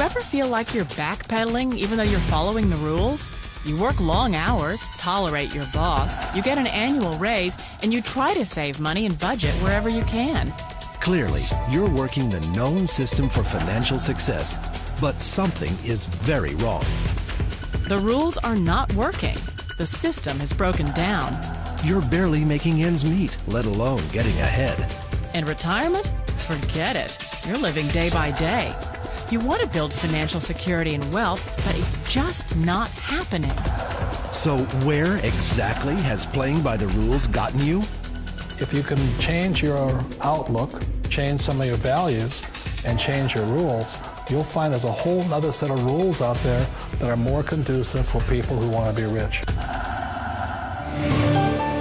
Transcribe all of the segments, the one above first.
ever feel like you're backpedaling even though you're following the rules? You work long hours, tolerate your boss, you get an annual raise, and you try to save money and budget wherever you can. Clearly, you're working the known system for financial success, but something is very wrong. The rules are not working. The system has broken down. You're barely making ends meet, let alone getting ahead. And retirement? Forget it. You're living day by day. You want to build financial security and wealth, but it's just not happening. So where exactly has playing by the rules gotten you? If you can change your outlook, change some of your values, and change your rules, you'll find there's a whole other set of rules out there that are more conducive for people who want to be rich.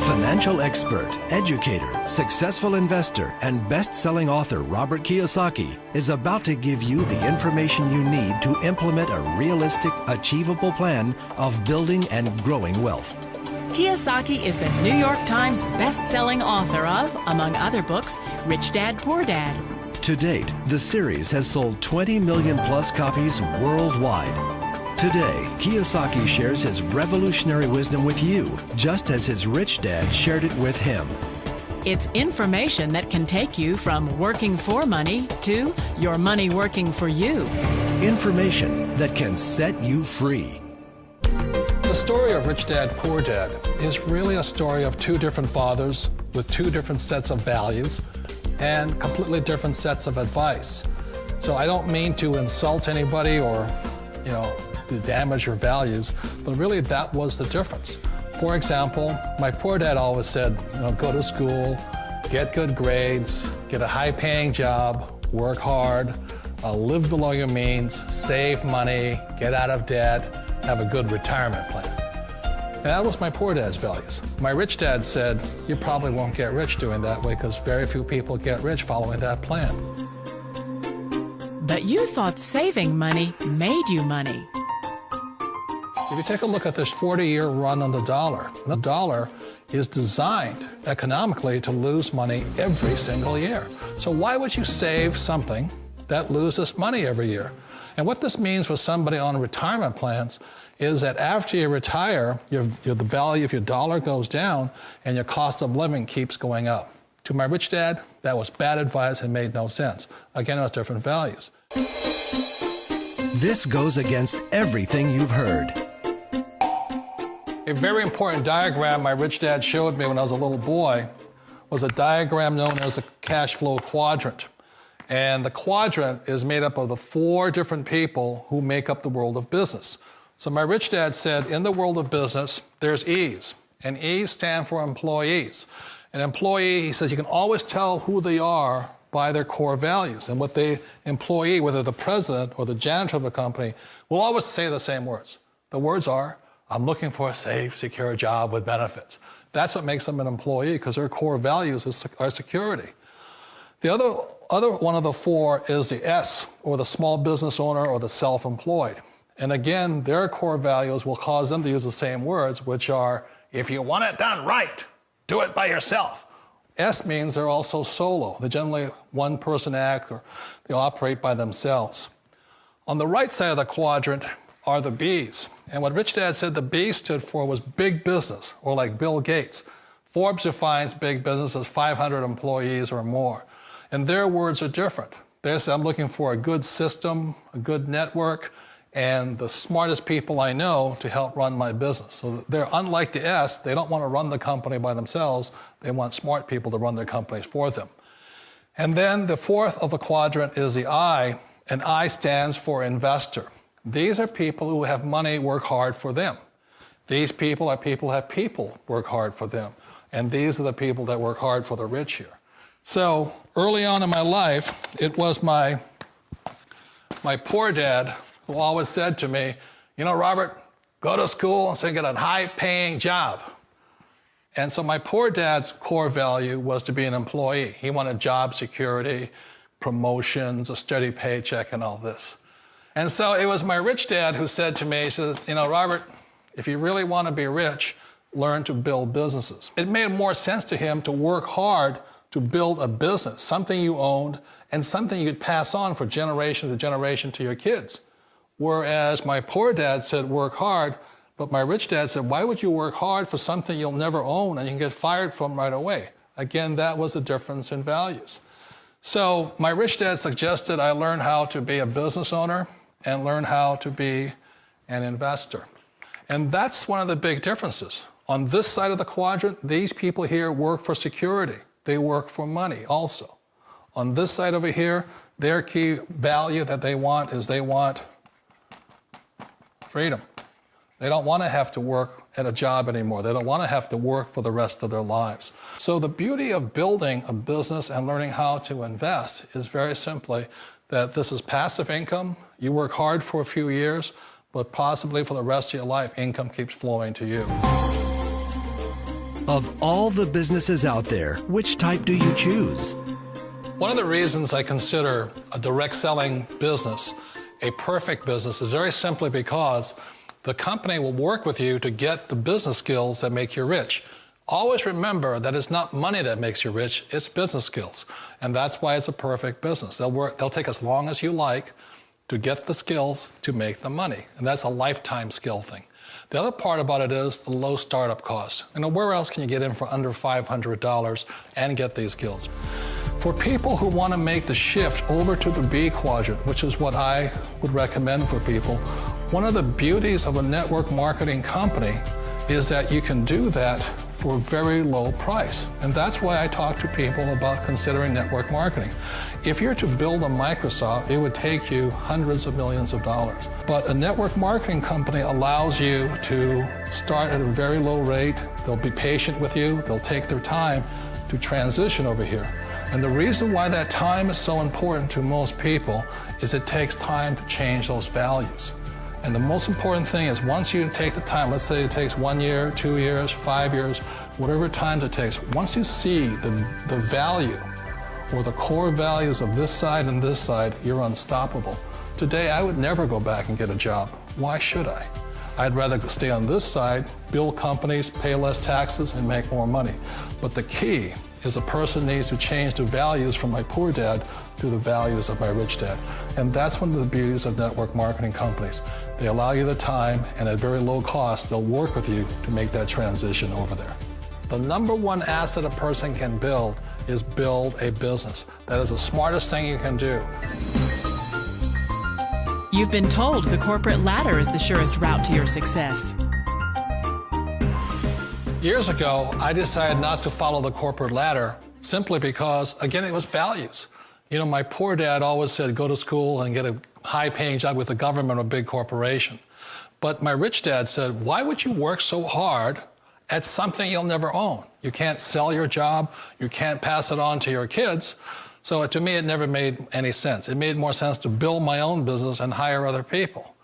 Financial expert, educator, successful investor, and best-selling author Robert Kiyosaki is about to give you the information you need to implement a realistic, achievable plan of building and growing wealth. Kiyosaki is the New York Times best-selling author of, among other books, Rich Dad, Poor Dad. To date, the series has sold 20 million plus copies worldwide. Today, Kiyosaki shares his revolutionary wisdom with you, just as his rich dad shared it with him. It's information that can take you from working for money to your money working for you. Information that can set you free. The story of Rich Dad, Poor Dad is really a story of two different fathers with two different sets of values and completely different sets of advice. So I don't mean to insult anybody or, to damage your values, but really that was the difference. For example, my poor dad always said, go to school, get good grades, get a high-paying job, work hard, live below your means, save money, get out of debt, have a good retirement plan. And that was my poor dad's values. My rich dad said, you probably won't get rich doing that way because very few people get rich following that plan. But you thought saving money made you money. If you take a look at this 40-year run on the dollar is designed economically to lose money every single year. So why would you save something that loses money every year? And what this means for somebody on retirement plans is that after you retire, the value of your dollar goes down and your cost of living keeps going up. To my rich dad, that was bad advice and made no sense. Again, it was different values. This goes against everything you've heard. A very important diagram my rich dad showed me when I was a little boy was a diagram known as a cash flow quadrant. And the quadrant is made up of the four different people who make up the world of business. So my rich dad said, in the world of business, there's E's, and E's stand for employees. An employee, he says, you can always tell who they are by their core values. And what the employee, whether the president or the janitor of a company, will always say the same words. The words are, I'm looking for a safe, secure job with benefits. That's what makes them an employee, because their core values are security. The other one of the four is the S, or the small business owner or the self-employed. And again, their core values will cause them to use the same words, which are, if you want it done right, do it by yourself. S means they're also solo. They're generally one-person act, or they operate by themselves. On the right side of the quadrant are the B's. And what Rich Dad said the B stood for was big business, or like Bill Gates. Forbes defines big business as 500 employees or more. And their words are different. They say, I'm looking for a good system, a good network, and the smartest people I know to help run my business. So they're unlike the S. They don't want to run the company by themselves. They want smart people to run their companies for them. And then the fourth of the quadrant is the I, and I stands for investor. These are people who have money work hard for them. These people are people who have people work hard for them. And these are the people that work hard for the rich here. So early on in my life, it was my poor dad who always said to me, Robert, go to school and get a high-paying job. And so my poor dad's core value was to be an employee. He wanted job security, promotions, a steady paycheck, and all this. And so it was my rich dad who said to me, he says, Robert, if you really want to be rich, learn to build businesses. It made more sense to him to work hard to build a business, something you owned and something you could pass on for generation to generation to your kids. Whereas my poor dad said, work hard, but my rich dad said, why would you work hard for something you'll never own and you can get fired from right away? Again, that was a difference in values. So my rich dad suggested I learn how to be a business owner and learn how to be an investor. And that's one of the big differences. On this side of the quadrant, these people here work for security. They work for money also. On this side over here, their key value that they want is they want freedom. They don't want to have to work at a job anymore. They don't want to have to work for the rest of their lives. So the beauty of building a business and learning how to invest is very simply that this is passive income. You work hard for a few years, but possibly for the rest of your life, income keeps flowing to you. Of all the businesses out there, which type do you choose? One of the reasons I consider a direct selling business a perfect business is very simply because the company will work with you to get the business skills that make you rich. Always remember that it's not money that makes you rich, it's business skills. And that's why it's a perfect business. They'll take as long as you like to get the skills to make the money. And that's a lifetime skill thing. The other part about it is the low startup cost. Where else can you get in for under $500 and get these skills? For people who want to make the shift over to the B quadrant, which is what I would recommend for people, one of the beauties of a network marketing company is that you can do that for a very low price. And that's why I talk to people about considering network marketing. If you're to build a Microsoft, it would take you hundreds of millions of dollars. But a network marketing company allows you to start at a very low rate. They'll be patient with you. They'll take their time to transition over here. And the reason why that time is so important to most people is it takes time to change those values. And the most important thing is once you take the time, let's say it takes 1 year, 2 years, 5 years, whatever time it takes, once you see the value or the core values of this side and this side, you're unstoppable. Today, I would never go back and get a job. Why should I? I'd rather stay on this side, build companies, pay less taxes, and make more money. But the key is a person needs to change the values from my poor dad to the values of my rich dad. And that's one of the beauties of network marketing companies. They allow you the time, and at very low cost, they'll work with you to make that transition over there. The number one asset a person can build is build a business. That is the smartest thing you can do. You've been told the corporate ladder is the surest route to your success. Years ago, I decided not to follow the corporate ladder simply because, again, it was values. My poor dad always said, go to school and get a high-paying job with the government or a big corporation. But my rich dad said, why would you work so hard at something you'll never own? You can't sell your job. You can't pass it on to your kids. So to me, it never made any sense. It made more sense to build my own business and hire other people.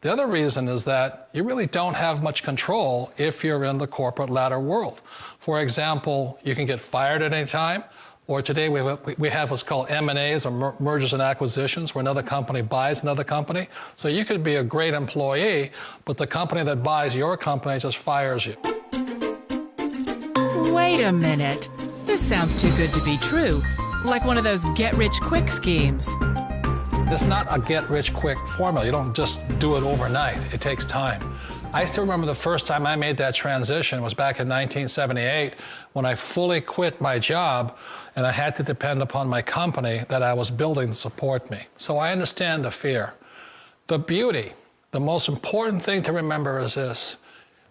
The other reason is that you really don't have much control if you're in the corporate ladder world. For example, you can get fired at any time, or today we have what's called M&As, or mergers and acquisitions, where another company buys another company. So you could be a great employee, but the company that buys your company just fires you. Wait a minute. This sounds too good to be true. Like one of those get-rich-quick schemes. It's not a get-rich-quick formula. You don't just do it overnight. It takes time. I still remember the first time I made that transition was back in 1978 when I fully quit my job and I had to depend upon my company that I was building to support me. So I understand the fear. The beauty, the most important thing to remember is this.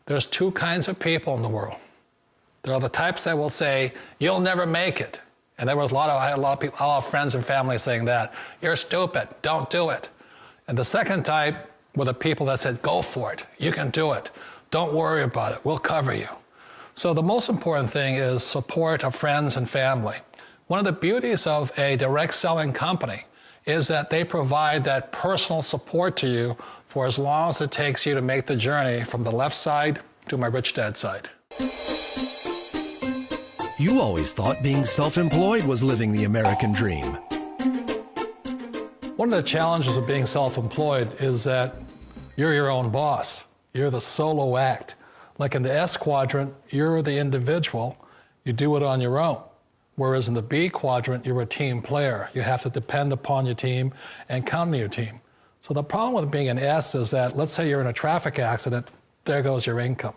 There's two kinds of people in the world. There are the types that will say, you'll never make it. And I had a lot of friends and family saying that. You're stupid, don't do it. And the second type were the people that said, go for it, you can do it. Don't worry about it, we'll cover you. So the most important thing is support of friends and family. One of the beauties of a direct selling company is that they provide that personal support to you for as long as it takes you to make the journey from the left side to my rich dad side. You always thought being self-employed was living the American dream. One of the challenges of being self-employed is that you're your own boss. You're the solo act. Like in the S quadrant, you're the individual. You do it on your own. Whereas in the B quadrant, you're a team player. You have to depend upon your team and count on your team. So the problem with being an S is that, let's say you're in a traffic accident, there goes your income.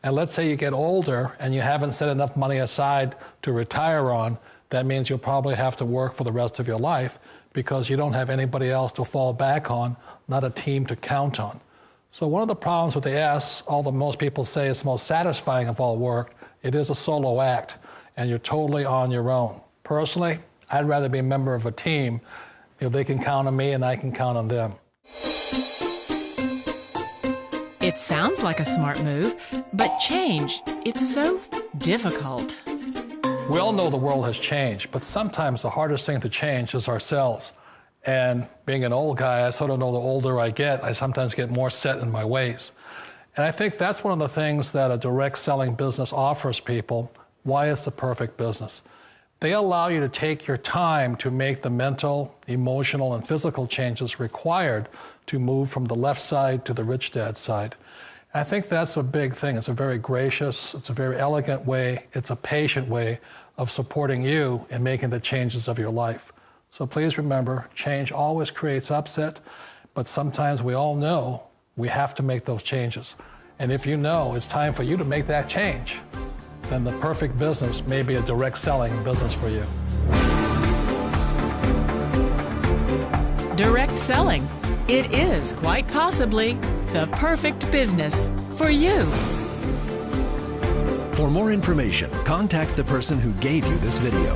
And let's say you get older and you haven't set enough money aside to retire on, that means you'll probably have to work for the rest of your life because you don't have anybody else to fall back on, not a team to count on. So one of the problems with the S, although most people say it's the most satisfying of all work, it is a solo act and you're totally on your own. Personally, I'd rather be a member of a team. They can count on me and I can count on them. It sounds like a smart move, but change, it's so difficult. We all know the world has changed, but sometimes the hardest thing to change is ourselves. And being an old guy, I sort of know the older I get, I sometimes get more set in my ways. And I think that's one of the things that a direct selling business offers people, why it's the perfect business. They allow you to take your time to make the mental, emotional, and physical changes required to move from the left side to the rich dad side. I think that's a big thing. It's a very gracious, it's a very elegant way, it's a patient way of supporting you in making the changes of your life. So please remember, change always creates upset, but sometimes we all know we have to make those changes. And if you know it's time for you to make that change, then the perfect business may be a direct selling business for you. Direct selling. It is quite possibly the perfect business for you. For more information, contact the person who gave you this video.